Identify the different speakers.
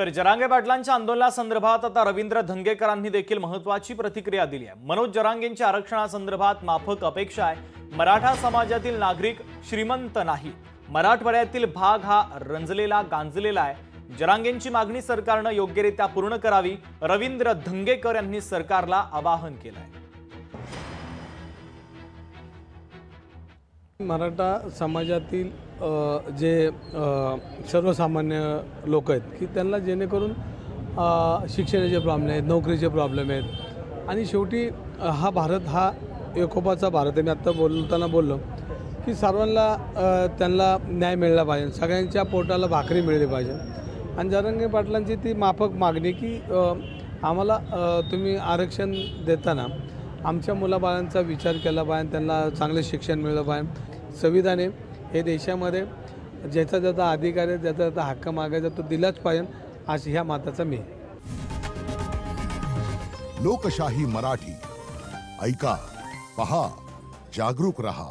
Speaker 1: तर जरांगे पाटलांच्या आंदोलनासंदर्भात आता रवींद्र धंगेकरांनी देखील महत्त्वाची प्रतिक्रिया दिली आहे। मनोज जरांगेंच्या आरक्षणासंदर्भात माफक अपेक्षा आहे। मराठा समाजातील नागरिक श्रीमंत नाही, मराठवाड्यातील भाग हा रंजलेला गांजलेला आहे। जरांगेंची मागणी सरकारने योग्यरित्या पूर्ण करावी, रवींद्र धंगेकर यांनी सरकारला आवाहन केलं आहे।
Speaker 2: मराठा समाजातील जे सर्वसामान्य लोक आहेत की त्यांना जेणेकरून शिक्षणाचे प्रॉब्लेम आहेत, नोकरीचे प्रॉब्लेम आहेत आणि शेवटी हा भारत हा एकोपाचा भारत आहे। मी आत्ता बोलताना बोललो की सर्वांना त्यांना न्याय मिळाला पाहिजे, सगळ्यांच्या पोटाला भाकरी मिळली पाहिजे। आणि जरांगे पाटलांची ती माफक मागणी की आम्हाला तुम्ही आरक्षण देताना आमच्या मुलाबाळांचा विचार केला पाहिजे, त्यांना चांगले शिक्षण मिळलं पाहिजे। संविधान हे देशामध्ये ज्याचा ज्याचा अधिकार आहे, ज्याचा ज्याचा हक्क मागायचा तो दिलाच पाहिजे, अशी ह्या माताचा मी।
Speaker 3: लोकशाही मराठी ऐका, पहा, जागरूक रहा।